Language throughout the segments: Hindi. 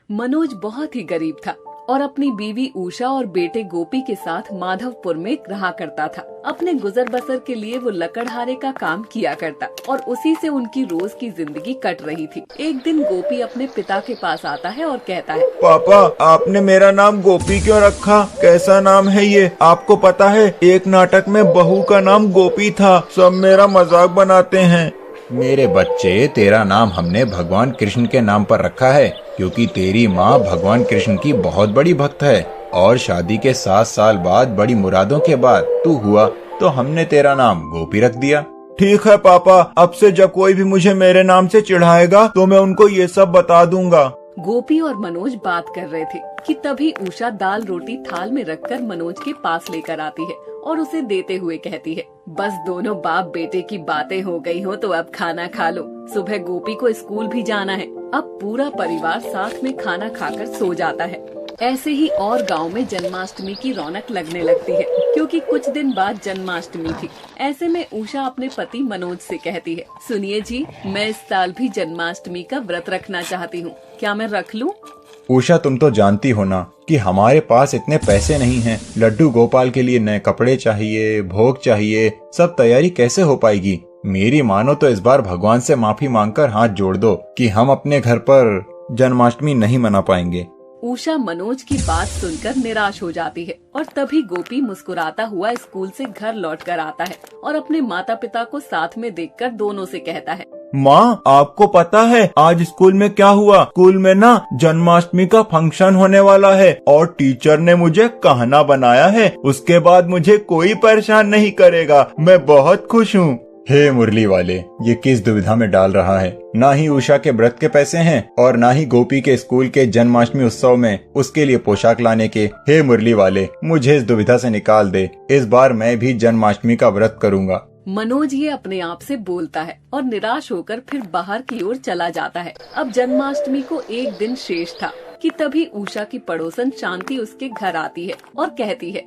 मनोज बहुत ही गरीब था और अपनी बीवी उषा और बेटे गोपी के साथ माधवपुर में रहा करता था। अपने गुजर बसर के लिए वो लकड़हारे का काम किया करता और उसी से उनकी रोज की जिंदगी कट रही थी। एक दिन गोपी अपने पिता के पास आता है और कहता है, पापा, आपने मेरा नाम गोपी क्यों रखा? कैसा नाम है ये? आपको पता है, एक नाटक में बहू का नाम गोपी था। सब मेरा मजाक बनाते हैं। मेरे बच्चे, तेरा नाम हमने भगवान कृष्ण के नाम पर रखा है, क्योंकि तेरी माँ भगवान कृष्ण की बहुत बड़ी भक्त है और शादी के 7 साल बाद बड़ी मुरादों के बाद तू हुआ तो हमने तेरा नाम गोपी रख दिया। ठीक है पापा, अब से जब कोई भी मुझे मेरे नाम से चिढ़ाएगा तो मैं उनको ये सब बता दूंगा। गोपी और मनोज बात कर रहे थे कि तभी उषा दाल रोटी थाल में रखकर मनोज के पास लेकर आती है और उसे देते हुए कहती है, बस दोनों बाप बेटे की बातें हो गई हो तो अब खाना खा लो। सुबह गोपी को स्कूल भी जाना है। अब पूरा परिवार साथ में खाना खाकर सो जाता है। ऐसे ही और गांव में जन्माष्टमी की रौनक लगने लगती है, क्योंकि कुछ दिन बाद जन्माष्टमी थी। ऐसे में उषा अपने पति मनोज से कहती है, सुनिए जी, मैं इस साल भी जन्माष्टमी का व्रत रखना चाहती हूँ, क्या मैं रख लूँ? उषा, तुम तो जानती हो ना कि हमारे पास इतने पैसे नहीं हैं। लड्डू गोपाल के लिए नए कपड़े चाहिए, भोग चाहिए, सब तैयारी कैसे हो पाएगी? मेरी मानो तो इस बार भगवान से माफी मांगकर हाथ जोड़ दो कि हम अपने घर पर जन्माष्टमी नहीं मना पाएंगे। उषा मनोज की बात सुनकर निराश हो जाती है और तभी गोपी मुस्कुराता हुआ स्कूल से घर लौटकर आता है और अपने माता पिता को साथ में देखकर दोनों से कहता है, माँ, आपको पता है आज स्कूल में क्या हुआ? स्कूल में ना जन्माष्टमी का फंक्शन होने वाला है और टीचर ने मुझे कहना बनाया है। उसके बाद मुझे कोई परेशान नहीं करेगा। मैं बहुत खुश हूँ। हे मुरली वाले, ये किस दुविधा में डाल रहा है? ना ही उषा के व्रत के पैसे हैं और ना ही गोपी के स्कूल के जन्माष्टमी उत्सव में उसके लिए पोशाक लाने के। हे मुरली वाले, मुझे इस दुविधा से निकाल दे। इस बार मैं भी जन्माष्टमी का व्रत करूँगा। मनोज ये अपने आप से बोलता है और निराश होकर फिर बाहर की ओर चला जाता है। अब जन्माष्टमी को एक दिन शेष था कि तभी उषा की पड़ोसन शांति उसके घर आती है और कहती है,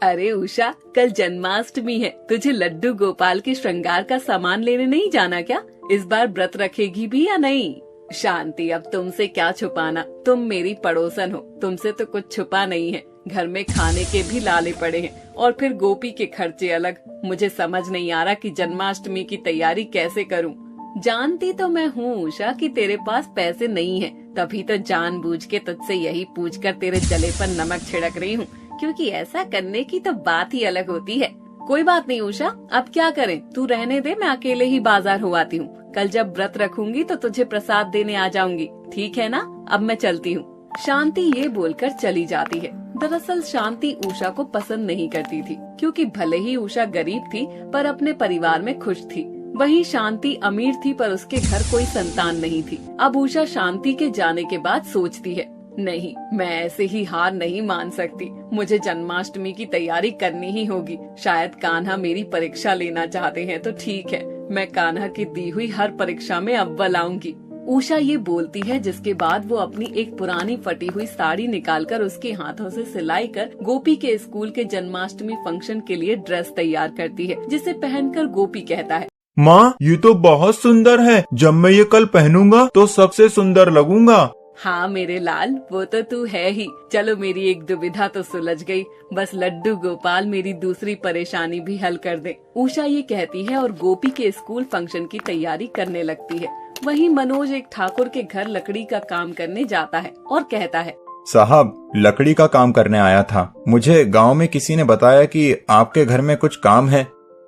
अरे उषा, कल जन्माष्टमी है, तुझे लड्डू गोपाल के श्रृंगार का सामान लेने नहीं जाना क्या? इस बार व्रत रखेगी भी या नहीं? शांति, अब तुमसे क्या छुपाना, तुम मेरी पड़ोसन हो, तुमसे तो कुछ छुपा नहीं है। घर में खाने के भी लाले पड़े हैं और फिर गोपी के खर्चे अलग। मुझे समझ नहीं आ रहा कि जन्माष्टमी की तैयारी कैसे करूं। जानती तो मैं हूँ उषा कि तेरे पास पैसे नहीं है, तभी तो जानबूझ के तुझसे यही पूछकर तेरे जले पर नमक छिड़क रही हूँ, क्योंकि ऐसा करने की तो बात ही अलग होती है। कोई बात नहीं उषा, अब क्या करें, तू रहने दे, मैं अकेले ही बाजार हो आती हूँ। कल जब व्रत रखूंगी तो तुझे प्रसाद देने आ जाऊंगी, ठीक है ना? अब मैं चलती हूँ। शांति ये बोलकर चली जाती है। दरअसल शांति उषा को पसंद नहीं करती थी, क्योंकि भले ही उषा गरीब थी पर अपने परिवार में खुश थी। वहीं शांति अमीर थी पर उसके घर कोई संतान नहीं थी। अब उषा शांति के जाने के बाद सोचती है, नहीं, मैं ऐसे ही हार नहीं मान सकती। मुझे जन्माष्टमी की तैयारी करनी ही होगी। शायद कान्हा मेरी परीक्षा लेना चाहते हैं तो ठीक है, मैं कान्हा की दी हुई हर परीक्षा में अव्वल आऊंगी। उषा ये बोलती है, जिसके बाद वो अपनी एक पुरानी फटी हुई साड़ी निकालकर उसके हाथों से सिलाई कर गोपी के स्कूल के जन्माष्टमी फंक्शन के लिए ड्रेस तैयार करती है, जिसे पहनकर गोपी कहता है, माँ, ये तो बहुत सुंदर है। जब मैं ये कल पहनूंगा तो सबसे सुंदर लगूंगा। हाँ मेरे लाल, वो तो तू है ही। चलो, मेरी एक दुविधा तो सुलझ गई। बस लड्डू गोपाल मेरी दूसरी परेशानी भी हल कर दे। उषा ये कहती है और गोपी के स्कूल फंक्शन की तैयारी करने लगती है। वहीं मनोज एक ठाकुर के घर लकड़ी का काम करने जाता है और कहता है, साहब, लकड़ी का काम करने आया था। मुझे गांव में किसी ने बताया कि आपके घर में कुछ काम है।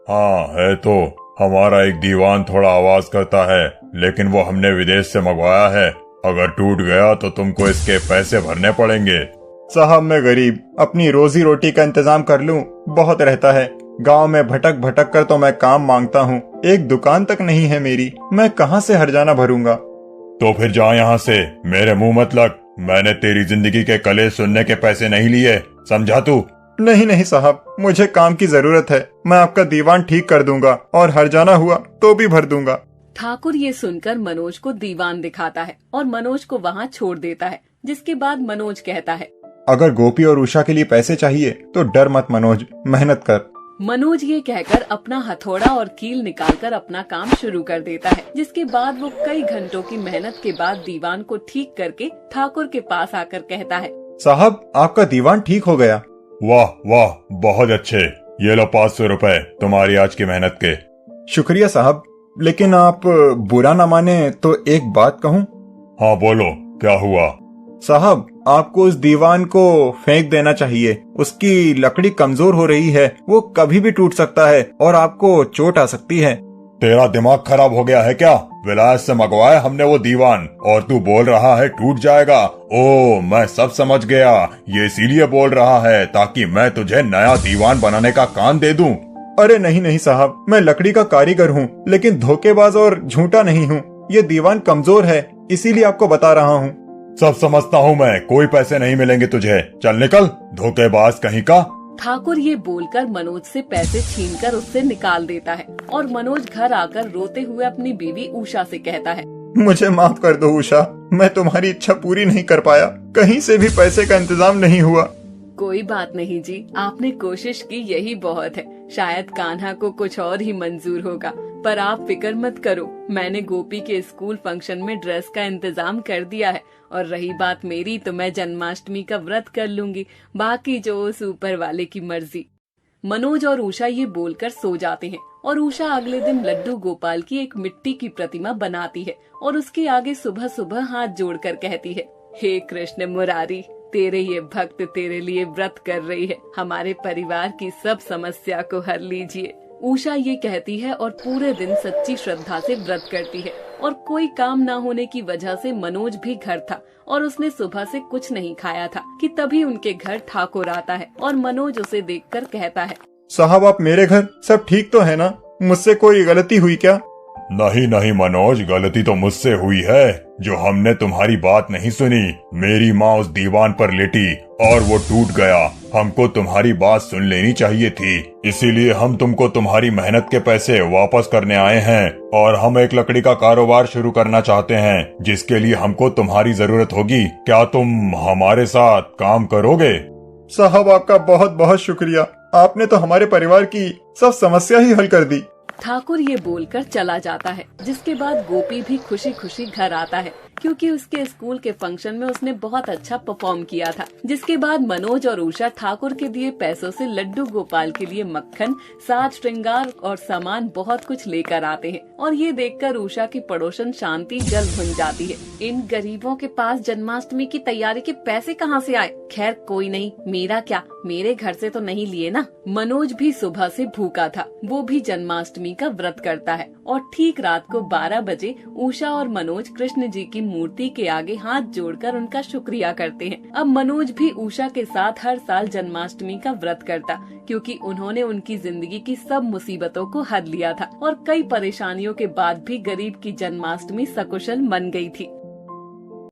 हाँ है तो। हमारा एक दीवान थोड़ा आवाज करता है, लेकिन वो हमने विदेश से मंगवाया है। अगर टूट गया तो तुमको इसके पैसे भरने पड़ेंगे। साहब, मैं गरीब, अपनी रोजी रोटी का इंतजाम कर लूं, बहुत रहता है। गांव में भटक भटक कर तो मैं काम मांगता हूँ, एक दुकान तक नहीं है मेरी। मैं कहाँ से हर्जाना भरूंगा? तो फिर जा यहाँ से, मेरे मुंह मत लग। मैंने तेरी जिंदगी के कलेश सुनने के पैसे नहीं लिए, समझा तू? नहीं नहीं साहब, मुझे काम की जरूरत है। मैं आपका दीवान ठीक कर दूंगा और हर्जाना हुआ तो भी भर दूंगा। ठाकुर ये सुनकर मनोज को दीवान दिखाता है और मनोज को वहाँ छोड़ देता है, जिसके बाद मनोज कहता है, अगर गोपी और उषा के लिए पैसे चाहिए तो डर मत मनोज, मेहनत कर। मनोज ये कहकर अपना हथौड़ा और कील निकालकर अपना काम शुरू कर देता है, जिसके बाद वो कई घंटों की मेहनत के बाद दीवान को ठीक करके ठाकुर के पास आकर कहता है, साहब आपका दीवान ठीक हो गया। वाह वाह, बहुत अच्छे। ये लो 500 रुपए तुम्हारी आज की मेहनत के। शुक्रिया साहब, लेकिन आप बुरा न माने तो एक बात कहूँ? हाँ बोलो, क्या हुआ? साहब आपको उस दीवान को फेंक देना चाहिए। उसकी लकड़ी कमजोर हो रही है, वो कभी भी टूट सकता है और आपको चोट आ सकती है। तेरा दिमाग खराब हो गया है क्या? विलायत से मंगवाया हमने वो दीवान और तू बोल रहा है टूट जाएगा। ओ, मैं सब समझ गया। ये इसीलिए बोल रहा है ताकि मैं तुझे नया दीवान बनाने का काम दे दूं। अरे नहीं नहीं साहब, मैं लकड़ी का कारीगर हूँ, लेकिन धोखेबाज और झूठा नहीं हूँ। ये दीवान कमजोर है, इसीलिए आपको बता रहा हूँ। सब समझता हूँ मैं, कोई पैसे नहीं मिलेंगे तुझे। चल निकल, धोखेबाज कहीं का। ठाकुर ये बोलकर मनोज से पैसे छीनकर उससे निकाल देता है और मनोज घर आकर रोते हुए अपनी बीवी उषा से कहता है, मुझे माफ कर दो उषा, मैं तुम्हारी इच्छा पूरी नहीं कर पाया। कहीं से भी पैसे का इंतजाम नहीं हुआ। कोई बात नहीं जी, आपने कोशिश की यही बहुत है। शायद कान्हा को कुछ और ही मंजूर होगा, पर आप फिक्र मत करो। मैंने गोपी के स्कूल फंक्शन में ड्रेस का इंतजाम कर दिया है और रही बात मेरी, तो मैं जन्माष्टमी का व्रत कर लूंगी। बाकी जो उस ऊपर वाले की मर्जी। मनोज और उषा ये बोलकर सो जाते हैं और उषा अगले दिन लड्डू गोपाल की एक मिट्टी की प्रतिमा बनाती है और उसके आगे सुबह सुबह हाथ जोड़कर कहती है, हे कृष्ण मुरारी, तेरे ये भक्त तेरे लिए व्रत कर रही है। हमारे परिवार की सब समस्या को हर लीजिए। उषा ये कहती है और पूरे दिन सच्ची श्रद्धा से व्रत करती है और कोई काम न होने की वजह से मनोज भी घर था और उसने सुबह से कुछ नहीं खाया था कि तभी उनके घर ठाकुर आता है और मनोज उसे देखकर कहता है, साहब आप मेरे घर, सब ठीक तो है ना? मुझसे कोई गलती हुई क्या? नहीं नहीं मनोज, गलती तो मुझसे हुई है जो हमने तुम्हारी बात नहीं सुनी। मेरी माँ उस दीवान पर लेटी और वो टूट गया। हमको तुम्हारी बात सुन लेनी चाहिए थी, इसीलिए हम तुमको तुम्हारी मेहनत के पैसे वापस करने आए हैं और हम एक लकड़ी का कारोबार शुरू करना चाहते हैं जिसके लिए हमको तुम्हारी जरूरत होगी। क्या तुम हमारे साथ काम करोगे? साहब आपका बहुत बहुत शुक्रिया, आपने तो हमारे परिवार की सब समस्या ही हल कर दी। ठाकुर ये बोलकर चला जाता है, जिसके बाद गोपी भी खुशी खुशी घर आता है क्योंकि उसके स्कूल के फंक्शन में उसने बहुत अच्छा परफॉर्म किया था। जिसके बाद मनोज और उषा ठाकुर के दिए पैसों से लड्डू गोपाल के लिए मक्खन, साज श्रृंगार और सामान बहुत कुछ लेकर आते हैं और ये देखकर उषा की पड़ोसन शांति जल भुन जाती है। इन गरीबों के पास जन्माष्टमी की तैयारी के पैसे कहाँ से आए? खैर कोई नहीं, मेरा क्या, मेरे घर से तो नहीं लिए ना। मनोज भी सुबह से भूखा था, वो भी जन्माष्टमी का व्रत करता है और ठीक रात को 12 बजे उषा और मनोज कृष्ण जी की मूर्ति के आगे हाथ जोड़कर उनका शुक्रिया करते हैं। अब मनोज भी उषा के साथ हर साल जन्माष्टमी का व्रत करता क्योंकि उन्होंने उनकी जिंदगी की सब मुसीबतों को हर लिया था और कई परेशानियों के बाद भी गरीब की जन्माष्टमी सकुशल मन गई थी।